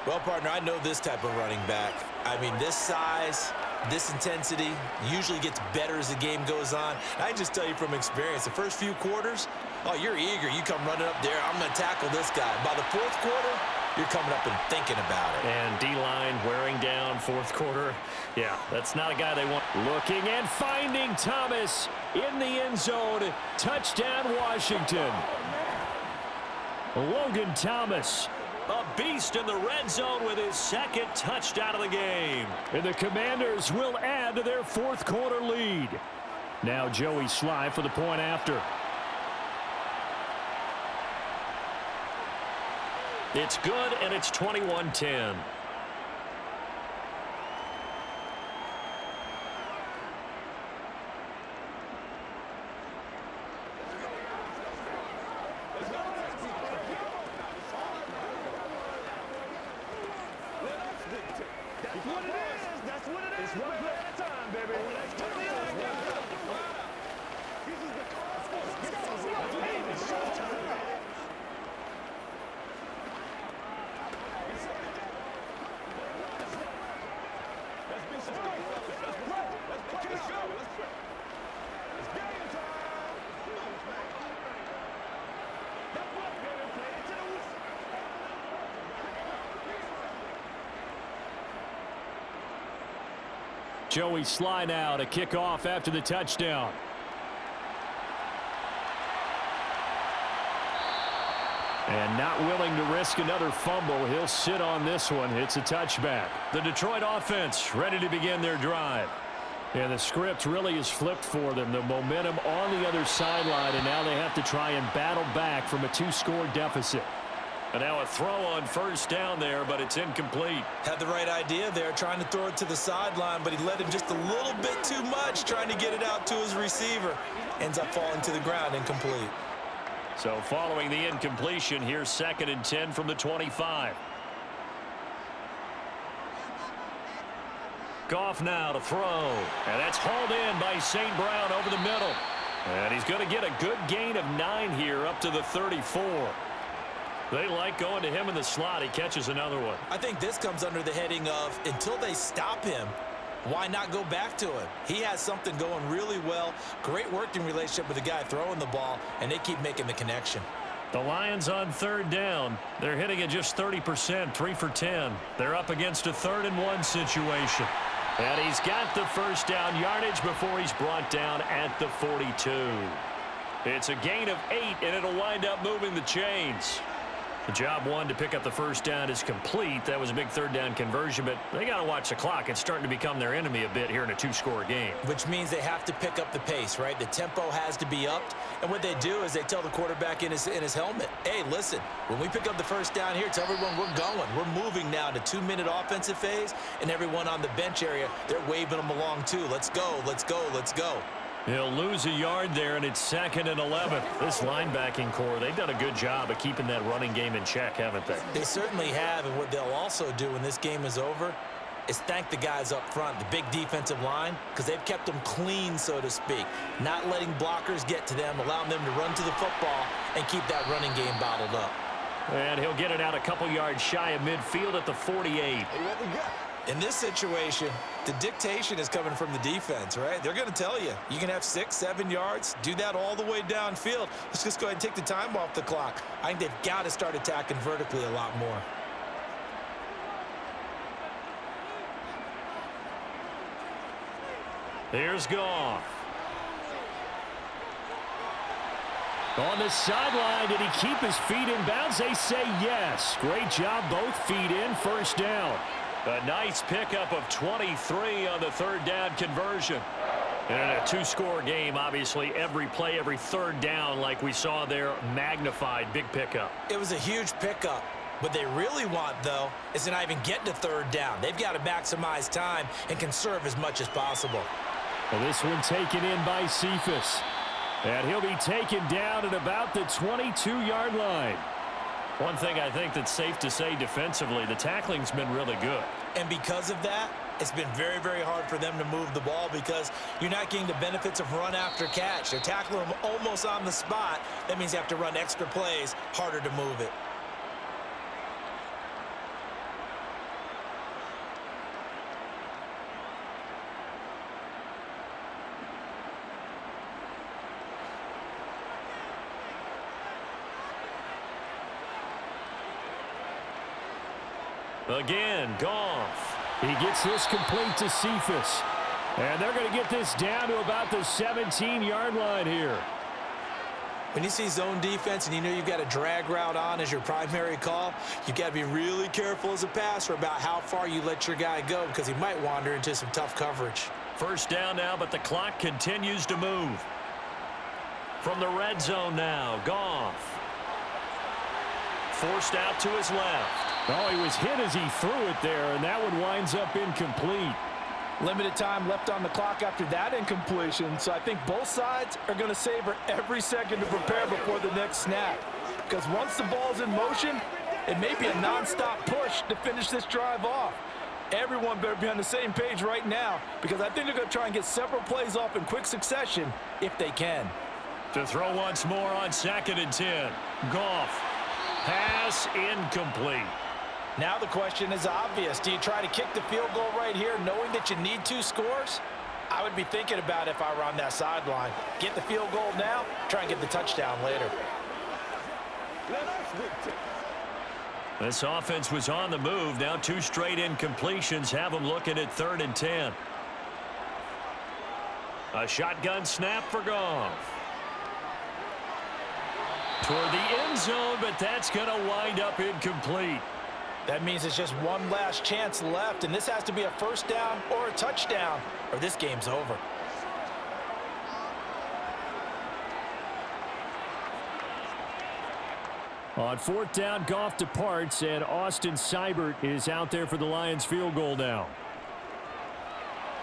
Well, partner, I know this type of running back. I mean, this size, this intensity usually gets better as the game goes on. I can just tell you from experience, the first few quarters, oh, you're eager. You come running up there, I'm going to tackle this guy. By the 4th quarter, you're coming up and thinking about it. And D-line wearing down 4th quarter. Yeah, that's not a guy they want. Looking and finding Thomas in the end zone. Touchdown, Washington. Logan Thomas. A beast in the red zone with his 2nd touchdown of the game. And the Commanders will add to their 4th quarter lead. Now Joey Sly for the point after. It's good, and it's 21-10. Joey Sly now to kick off after the touchdown. And not willing to risk another fumble. He'll sit on this one. It's a touchback. The Detroit offense ready to begin their drive. And the script really is flipped for them. The momentum on the other sideline, and now they have to try and battle back from a 2-score deficit. And now a throw on first down there, but it's incomplete. Had the right idea there, trying to throw it to the sideline, but he let him just a little bit too much, trying to get it out to his receiver. Ends up falling to the ground, incomplete. So following the incompletion, here's 2nd and 10 from the 25. Goff now to throw. And that's hauled in by St. Brown over the middle. And he's going to get a good gain of 9 here up to the 34. They like going to him in the slot. He catches another one. I think this comes under the heading of until they stop him, why not go back to him? He has something going really well. Great working relationship with the guy throwing the ball, and they keep making the connection. The Lions on 3rd down. They're hitting at just 30%, 3 for 10. They're up against a 3rd and 1 situation. And he's got the first down yardage before he's brought down at the 42. It's a gain of 8, and it'll wind up moving the chains. The job one to pick up the first down is complete. That was a big 3rd down conversion, but they got to watch the clock. It's starting to become their enemy a bit here in a 2-score game. Which means they have to pick up the pace, right? The tempo has to be upped. And what they do is they tell the quarterback in his helmet, hey, listen, when we pick up the first down here, tell everyone we're going. We're moving now to 2-minute offensive phase, and everyone on the bench area, they're waving them along too. Let's go, let's go, let's go. He'll lose a yard there, and it's 2nd and 11. This linebacking core, they've done a good job of keeping that running game in check, haven't they? They certainly have, and what they'll also do when this game is over is thank the guys up front, the big defensive line, because they've kept them clean, so to speak, not letting blockers get to them, allowing them to run to the football and keep that running game bottled up. And he'll get it out a couple yards shy of midfield at the 48. In this situation, the dictation is coming from the defense, right? They're going to tell you, you can have 6, 7 yards, do that all the way downfield. Let's just go ahead and take the time off the clock. I think they've got to start attacking vertically a lot more. Here's Goff. On the sideline, did he keep his feet in bounds? They say yes. Great job, both feet in, first down. A nice pickup of 23 on the 3rd down conversion. And in a 2-score game, obviously, every play, every 3rd down, like we saw there, magnified, big pickup. It was a huge pickup. What they really want, though, is to not even get to 3rd down. They've got to maximize time and conserve as much as possible. Well, this one taken in by Cephas. And he'll be taken down at about the 22-yard line. One thing I think that's safe to say defensively, the tackling's been really good. And because of that, it's been very, very hard for them to move the ball because you're not getting the benefits of run after catch. They're tackling them almost on the spot. That means you have to run extra plays, harder to move it. Again, Goff. He gets this complete to Cephas. And they're going to get this down to about the 17-yard line here. When you see zone defense and you know you've got a drag route on as your primary call, you've got to be really careful as a passer about how far you let your guy go because he might wander into some tough coverage. First down now, but the clock continues to move. From the red zone now, Goff. Forced out to his left. Oh, he was hit as he threw it there, and that one winds up incomplete. Limited time left on the clock after that incompletion, so I think both sides are going to savor every second to prepare before the next snap. Because once the ball's in motion, it may be a nonstop push to finish this drive off. Everyone better be on the same page right now because I think they're going to try and get several plays off in quick succession if they can. To throw once more on 2nd and 10. Goff. Pass incomplete. Now the question is obvious. Do you try to kick the field goal right here knowing that you need 2 scores? I would be thinking about if I were on that sideline. Get the field goal now, try and get the touchdown later. This offense was on the move. Now 2 straight incompletions have them looking at 3rd and 10. A shotgun snap for Goff. Toward the end zone, but that's going to wind up incomplete. That means it's just one last chance left, and this has to be a first down or a touchdown, or this game's over. On fourth down, Goff departs, and Austin Seibert is out there for the Lions field goal now.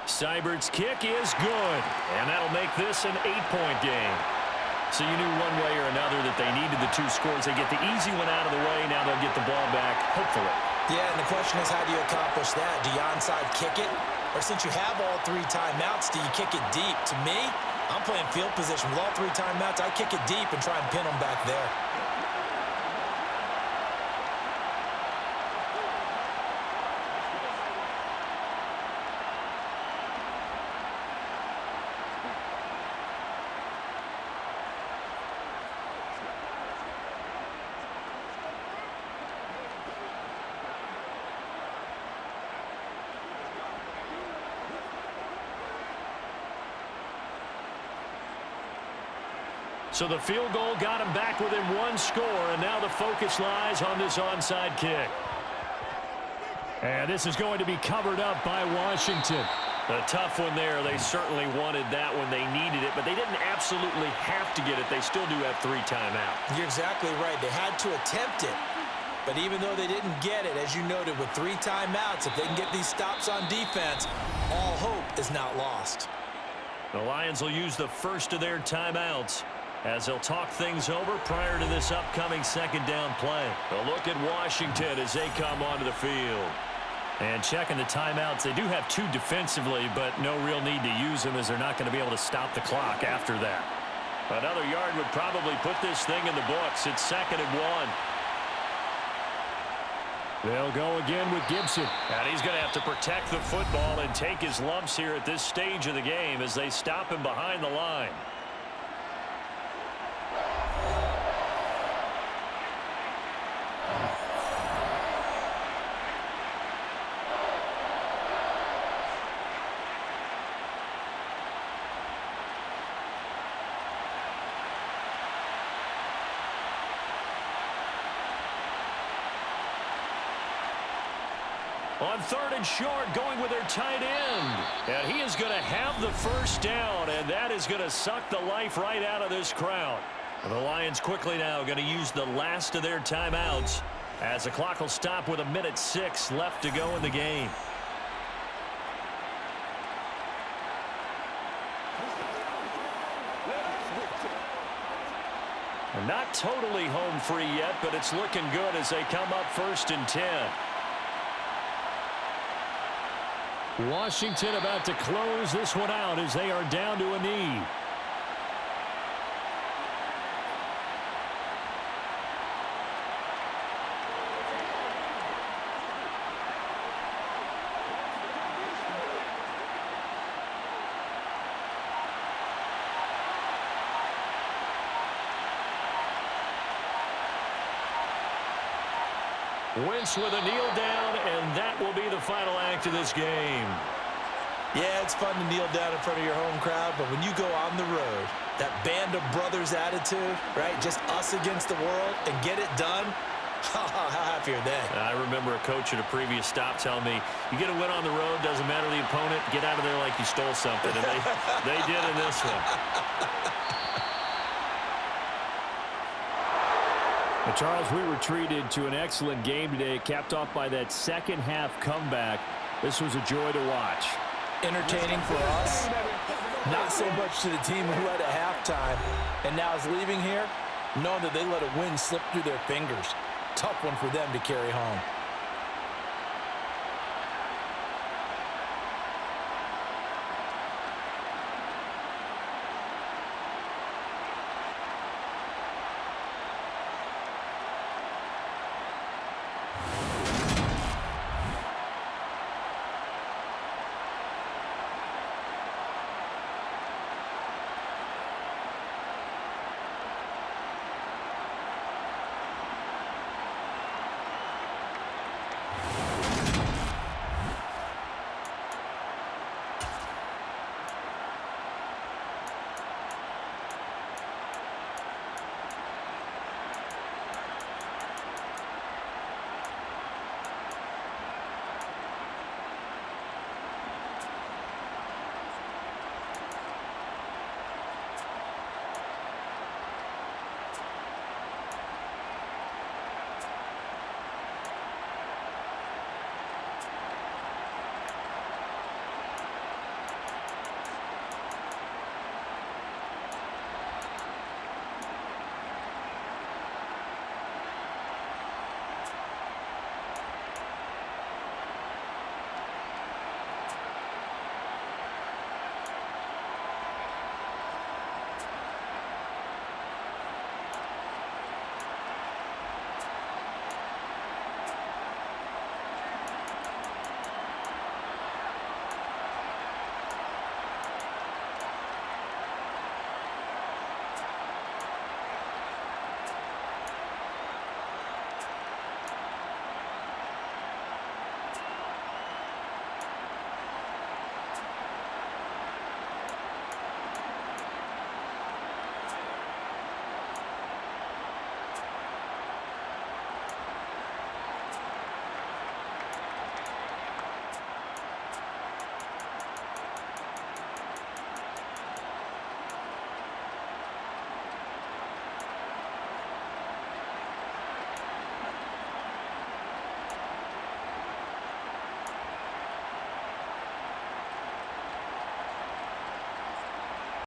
Seibert's kick is good, and that'll make this an 8-point game. So you knew one way or another that they needed the 2 scores. They get the easy one out of the way. Now they'll get the ball back, hopefully. Yeah, and the question is, how do you accomplish that? Do you onside kick it? Or since you have all 3 timeouts, do you kick it deep? To me, I'm playing field position with all 3 timeouts. I kick it deep and try and pin them back there. So the field goal got him back within 1 score, and now the focus lies on this onside kick. And this is going to be covered up by Washington. A tough one there. They certainly wanted that when they needed it, but they didn't absolutely have to get it. They still do have 3 timeouts. You're exactly right. They had to attempt it. But even though they didn't get it, as you noted, with 3 timeouts, if they can get these stops on defense, all hope is not lost. The Lions will use the first of their timeouts as they'll talk things over prior to this upcoming second down play. A look at Washington as they come onto the field. And checking the timeouts, they do have 2 defensively, but no real need to use them as they're not going to be able to stop the clock after that. Another yard would probably put this thing in the books. It's 2nd and 1. They'll go again with Gibson. And he's going to have to protect the football and take his lumps here at this stage of the game as they stop him behind the line. On 3rd and short, going with their tight end. And he is going to have the first down, and that is going to suck the life right out of this crowd. And the Lions quickly now going to use the last of their timeouts as the clock will stop with 1:06 left to go in the game. And not totally home free yet, but it's looking good as they come up 1st and 10. Washington about to close this one out as they are down to a knee. Wentz with a kneel down, and that will be the final act of this game. Yeah, it's fun to kneel down in front of your home crowd, but when you go on the road, that band of brothers attitude, right, just us against the world, and get it done, how happy are they? I remember a coach at a previous stop telling me, you get a win on the road, doesn't matter the opponent, get out of there like you stole something, and they did in this one. Well, Charles, we were treated to an excellent game today, capped off by that second-half comeback. This was a joy to watch. Entertaining for us, not so much to the team who led at halftime and now is leaving here knowing that they let a win slip through their fingers. Tough one for them to carry home.